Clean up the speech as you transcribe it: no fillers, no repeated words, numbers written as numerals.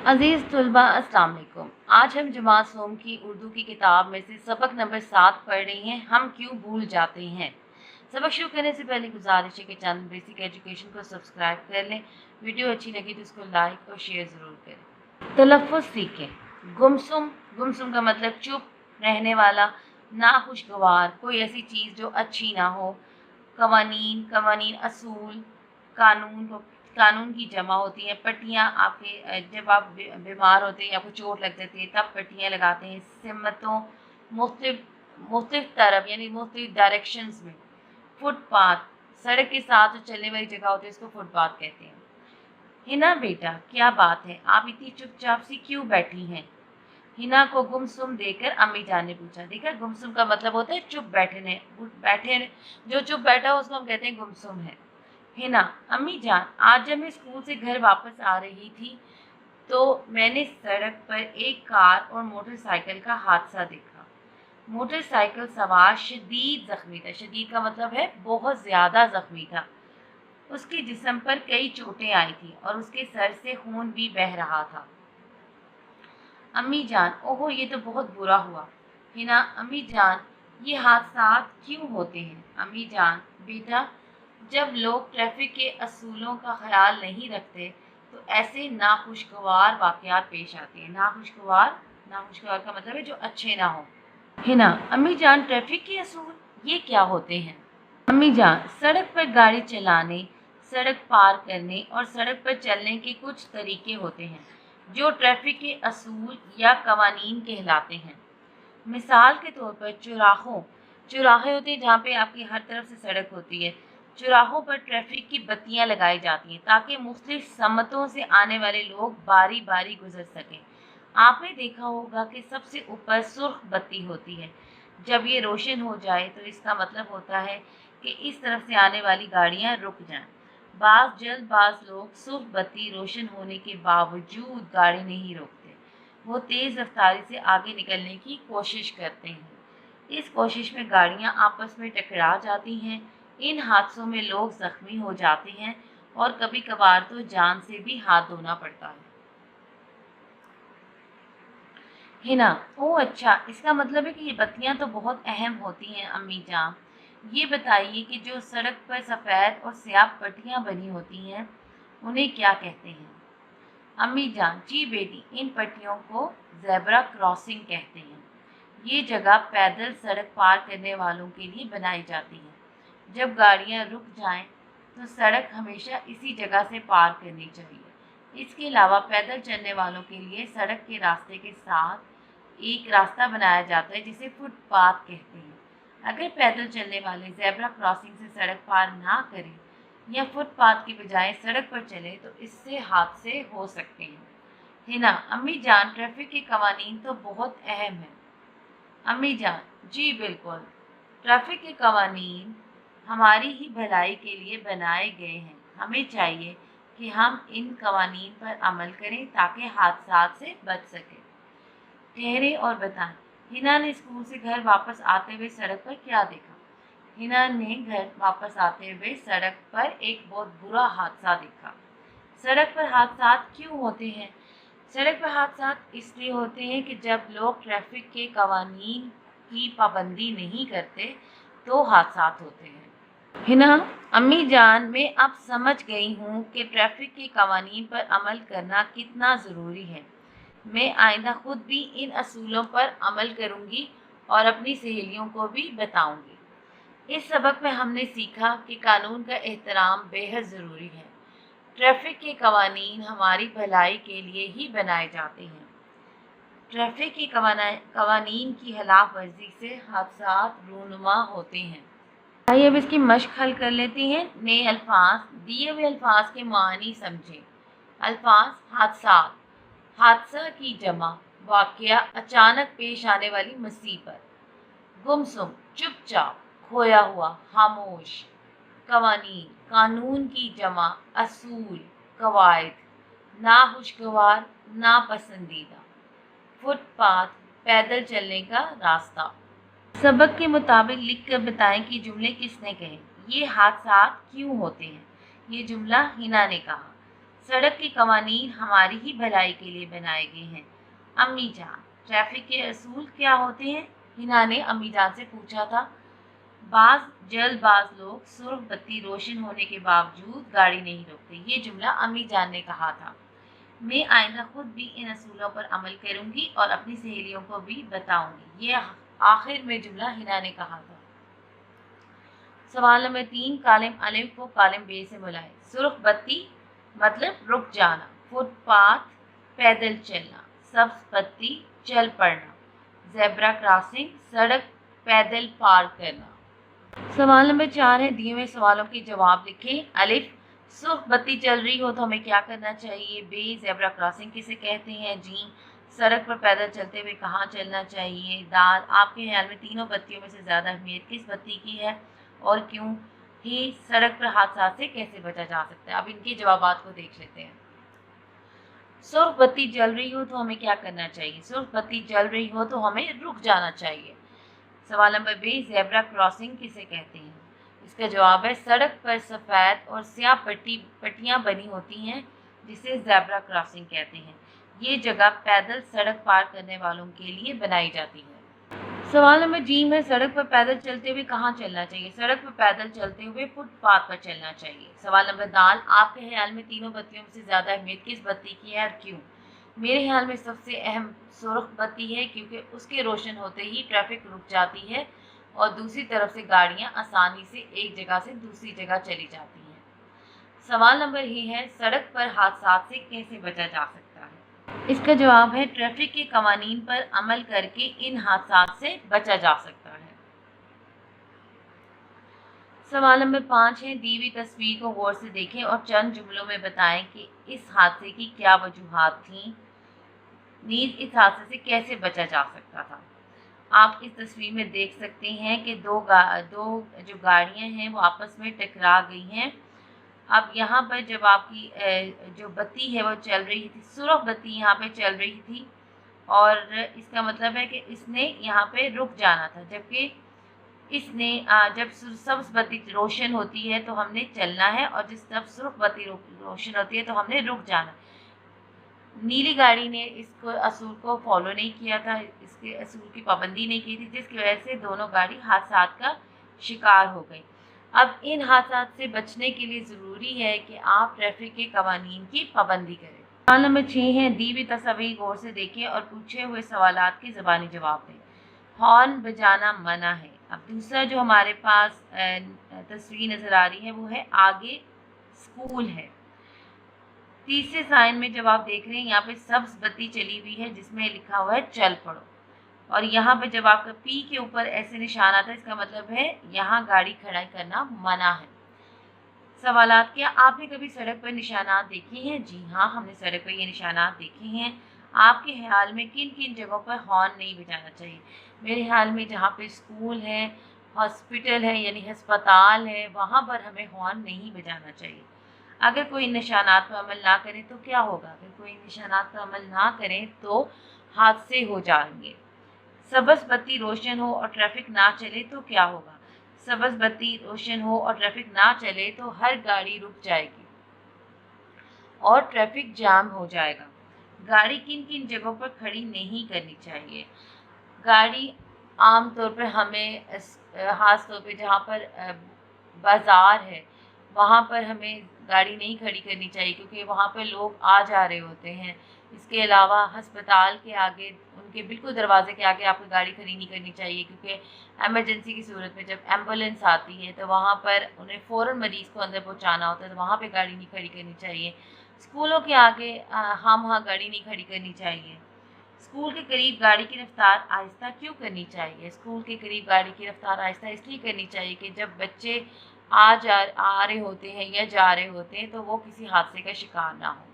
अज़ीज़ तलबा अस्सलाम वालेकुम। आज हम जमात सोम की उर्दू की किताब में से सबक नंबर 7 पढ़ रही हैं, हम क्यों भूल जाते हैं। सबक शुरू करने से पहले गुजारिश है कि चैनल बेसिक एजुकेशन को सब्सक्राइब कर लें। वीडियो अच्छी लगी तो इसको लाइक और शेयर ज़रूर करें। तलफ़्फ़ुज़ सीखें। गुमसुम, गुमसुम का मतलब चुप रहने वाला, नाखुशगवार, कोई ऐसी चीज़ जो अच्छी ना हो। कवानीन, कवानीन असूल, कानून कानून की जमा होती है। पट्टियाँ आपके जब आप बीमार होते हैं या आपको चोट लग जाती है तब पट्टियाँ लगाते हैं। सिमतों, मुख्तलिफ तरफ यानी मुख्तलिफ डायरेक्शंस में। फुटपाथ, सड़क के साथ जो चलने वाली जगह होती है उसको फुटपाथ कहते हैं। हिना बेटा क्या बात है, आप इतनी चुपचाप सी क्यों बैठी हैं। हिना को गुमसुम देखकर अम्मी जान ने पूछा। देखा, गुमसुम का मतलब होता है चुप बैठे। जो चुप बैठा हो उसको हम कहते हैं गुमसुम है। हिना, अम्मी जान, आज जब मैं स्कूल से घर वापस आ रही थी तो मैंने सड़क पर एक कार और मोटरसाइकिल का हादसा देखा। मोटरसाइकिल सवार शदीद जख्मी था। शदीद का मतलब है बहुत ज़्यादा जख्मी था। उसके जिस्म पर कई चोटें आई थी और उसके सर से खून भी बह रहा था। अम्मी जान, ओहो ये तो बहुत बुरा हुआ। हिना, अम्मी जान, ये हादसा क्यों होते हैं। अम्मी जान, बेटा जब लोग ट्रैफिक के असूलों का ख्याल नहीं रखते तो ऐसे नाखुशगवार वाक़यात पेश आते हैं। नाखुशगवार का मतलब है जो अच्छे ना हो। हिना, अम्मी जान, ट्रैफिक के असूल ये क्या होते हैं। अम्मी जान, सड़क पर गाड़ी चलाने, सड़क पार करने और सड़क पर चलने के कुछ तरीके होते हैं जो ट्रैफिक के असूल या कवानीन कहलाते हैं। मिसाल के तौर पर चौराहे होते हैं जहाँ पे आपकी हर तरफ से सड़क होती है। चौराहों पर ट्रैफिक की बत्तियां लगाई जाती हैं ताकि मुख्तलिफ समतों से आने वाले लोग बारी बारी गुजर सकें। आपने देखा होगा कि सबसे ऊपर सुर्ख बत्ती होती है। जब ये रोशन हो जाए तो इसका मतलब होता है कि इस तरफ से आने वाली गाड़ियां रुक जाएं। बाज़ लोग सुर्ख बत्ती रोशन होने के बावजूद गाड़ी नहीं रोकते। वो तेज़ रफ्तारी से आगे निकलने की कोशिश करते हैं। इस कोशिश में गाड़ियां आपस में टकरा जाती हैं। इन हादसों में लोग जख्मी हो जाते हैं और कभी कभार तो जान से भी हाथ धोना पड़ता है। हिना, ओह अच्छा, इसका मतलब है कि ये बत्तियां तो बहुत अहम होती हैं। अम्मी जान, ये बताइए कि जो सड़क पर सफ़ेद और स्याह पट्टियां बनी होती हैं उन्हें क्या कहते हैं। अम्मी जान, जी बेटी, इन पट्टियों को ज़ेब्रा क्रॉसिंग कहते हैं। ये जगह पैदल सड़क पार करने वालों के लिए बनाई जाती है। जब गाड़ियां रुक जाएं तो सड़क हमेशा इसी जगह से पार करनी चाहिए। इसके अलावा पैदल चलने वालों के लिए सड़क के रास्ते के साथ एक रास्ता बनाया जाता है जिसे फुटपाथ कहते हैं। अगर पैदल चलने वाले ज़ेब्रा क्रॉसिंग से सड़क पार ना करें या फुटपाथ की बजाय सड़क पर चले तो इससे हादसे हो सकते हैं। हिना, अम्मी जान, ट्रैफिक के कवानीन तो बहुत अहम है। अम्मी जान, जी बिल्कुल, ट्रैफिक के कवानीन हमारी ही भलाई के लिए बनाए गए हैं। हमें चाहिए कि हम इन कवानीन पर अमल करें ताकि हादसा से बच सकें। ठहरे और बताएं, हिना ने स्कूल से घर वापस आते हुए सड़क पर क्या देखा। हिना ने घर वापस आते हुए सड़क पर एक बहुत बुरा हादसा देखा। सड़क पर हादसा क्यों होते हैं। सड़क पर हादसा इसलिए होते हैं कि जब लोग ट्रैफिक के कवानीन की पाबंदी नहीं करते तो हादसा होते हैं। हिना, अम्मी जान, मैं अब समझ गई हूँ कि ट्रैफिक के कवानीन पर अमल करना कितना ज़रूरी है। मैं आइंदा खुद भी इन असूलों पर अमल करूँगी और अपनी सहेलियों को भी बताऊँगी। इस सबक में हमने सीखा कि कानून का एहतराम बेहद ज़रूरी है। ट्रैफिक के कवानीन हमारी भलाई के लिए ही बनाए जाते हैं। ट्रैफिक के कवानीन की खिलाफ वर्जी से हादसा रूनुमा होते हैं। आइए अब इसकी मश्क हल कर लेते हैं। नए अल्फाज, दिए हुए अल्फाज के मानी समझें। अल्फाज, हादसा की जमा, वाक़या, अचानक पेश आने वाली मुसीबत। गुमसुम, चुपचाप, खोया हुआ, खामोश। कवानीन, कानून की जमा, असूल, कवायद। नाखुशगवार, नापसंदीदा। फुटपाथ, पैदल चलने का रास्ता। सबक के मुताबिक लिख कर बताएं कि जुमले किसने कहे। ये हादसा क्यों होते हैं। ये जुमला हिना ने कहा। सड़क के कवानीन हमारी ही भलाई के लिए बनाए गए हैं। अम्मी जान, ट्रैफिक के असूल क्या होते हैं? हिना ने अम्मी जान से पूछा था। जल्दबाज लोग सुर्ख बत्ती रोशन होने के बावजूद गाड़ी नहीं रोकते। ये जुमला अम्मी जान ने कहा था। मैं आइंदा खुद भी इन असूलों पर अमल करूंगी और अपनी सहेलियों को भी बताऊंगी। ये आखिर में जुमला हिना ने कहा था। सवाल नंबर 3, कालिम अलिफ को कालिम बे से मिलाए। सुर्ख बत्ती मतलब रुक जाना, फुटपाथ पैदल चलना, सब्ज बत्ती चल पड़ना, ज़ेब्रा क्रॉसिंग सड़क पैदल पार करना। सवाल नंबर 4 है, दिए हुए सवालों के जवाब लिखें। अलिफ, सुर्ख बत्ती चल रही हो तो हमें क्या करना चाहिए? बे, ज़ेब्रा क्रॉसिंग किसे कहते हैं? जी, सड़क पर पैदल चलते हुए कहाँ चलना चाहिए? दाल, आपके ख्याल में तीनों बत्तियों में से ज़्यादा अहमियत किस बत्ती की है और क्यों? ही, सड़क पर हादसा से कैसे बचा जा सकता है? अब इनके जवाबात को देख लेते हैं। सुर्ख बत्ती जल रही हो तो हमें क्या करना चाहिए? सुर्ख बत्ती जल रही हो तो हमें रुक जाना चाहिए। सवाल नंबर बी, ज़ेब्रा क्रॉसिंग किसे कहते हैं? इसका जवाब है, सड़क पर सफ़ेद और स्याह पट्टियाँ बनी होती हैं जिसे ज़ेब्रा क्रॉसिंग कहते हैं। ये जगह पैदल सड़क पार करने वालों के लिए बनाई जाती है। सवाल नंबर जी में, सड़क पर पैदल चलते हुए कहाँ चलना चाहिए? सड़क पर पैदल चलते हुए फुटपाथ पर चलना चाहिए। सवाल नंबर दाल, आपके ख्याल में तीनों बत्तियों में से ज़्यादा अहमियत किस बत्ती की है और क्यों? मेरे ख्याल में सबसे अहम सुर्ख बत्ती है, क्योंकि उसके रोशन होते ही ट्रैफिक रुक जाती है और दूसरी तरफ से गाड़ियां आसानी से एक जगह से दूसरी जगह चली जाती हैं। सवाल नंबर ही है, सड़क पर हादसा से कैसे बचा जा सकता है? इसका जवाब है, ट्रैफिक के कवानीन पर अमल करके इन हादसा से बचा जा सकता है। सवाल नंबर 5 है, दी हुई तस्वीर को गौर से देखें और चंद जुमलों में बताएं कि इस हादसे की क्या वजूहात थीं, नीज इस हादसे से कैसे बचा जा सकता था। आप इस तस्वीर में देख सकते हैं कि दो जो गाड़ियां हैं वो आपस में टकरा गई हैं। अब यहाँ पर जब आपकी जो बत्ती है वो चल रही थी, सुर्ख बत्ती यहाँ पे चल रही थी और इसका मतलब है कि इसने यहाँ पे रुक जाना था, जबकि इसने जब सब्ज बत्ती रोशन होती है तो हमने चलना है और जब सुर्ख बत्ती रोशन होती है तो हमने रुक जाना। नीली गाड़ी ने इसको असूल को फॉलो नहीं किया था, इसके असूल की पाबंदी नहीं की थी, जिसकी वजह से दोनों गाड़ी हादसा का शिकार हो गई। अब इन हादसा से बचने के लिए ज़रूरी है कि आप ट्रैफिक के कवानीन की पाबंदी करें। सवाल नंबर 6 है, दी हुई तस्वीर गौर से देखें और पूछे हुए सवालात के ज़बानी जवाब दें। हॉर्न बजाना मना है। अब दूसरा जो हमारे पास तस्वीर नज़र आ रही है वो है आगे स्कूल है। तीसरे साइन में जब आप देख रहे हैं यहाँ पे सब्ज बत्ती चली हुई है जिसमें लिखा हुआ है चल पड़ो, और यहाँ पे जब आपका पी के ऊपर ऐसे निशान आता है इसका मतलब है यहाँ गाड़ी खड़ा करना मना है। सवालात, क्या आपने कभी सड़क पर निशानात देखे हैं? जी हाँ, हमने सड़क पर ये निशानात देखे हैं। आपके ख्याल में किन किन जगहों पर हॉर्न नहीं बजाना चाहिए? मेरे ख्याल में जहाँ पे स्कूल है, हॉस्पिटल है यानी अस्पताल है, वहाँ पर हमें हॉर्न नहीं बजाना चाहिए। अगर कोई निशानात पर अमल ना करें तो क्या होगा? अगर कोई निशानात पर अमल ना करें तो हादसे हो जाएंगे। सब्ज़ बत्ती रोशन हो और ट्रैफिक ना चले तो क्या होगा? सब्ज़ बत्ती रोशन हो और ट्रैफिक ना चले तो हर गाड़ी रुक जाएगी और ट्रैफिक जाम हो जाएगा। गाड़ी किन किन जगहों पर खड़ी नहीं करनी चाहिए? गाड़ी आम तौर पर हमें ख़ास तौर पे जहाँ पर बाज़ार है वहाँ पर हमें गाड़ी नहीं खड़ी करनी चाहिए, क्योंकि वहाँ पर लोग आ जा रहे होते हैं। इसके अलावा अस्पताल के आगे, उनके बिल्कुल दरवाजे के आगे आपको गाड़ी खड़ी नहीं करनी चाहिए, क्योंकि एमरजेंसी की सूरत में जब एम्बुलेंस आती है तो वहाँ पर उन्हें फ़ौरन मरीज़ को अंदर पहुँचाना होता है, तो वहाँ पर गाड़ी नहीं खड़ी करनी चाहिए। स्कूलों के आगे वहाँ गाड़ी नहीं खड़ी करनी चाहिए। स्कूल के करीब गाड़ी की रफ्तार आहिस्ता क्यों करनी चाहिए? स्कूल के करीब गाड़ी की रफ्तार आहिस्ता इसलिए करनी चाहिए कि जब बच्चे आ रहे होते हैं या जा रहे होते हैं तो वो किसी हादसे का शिकार ना हो।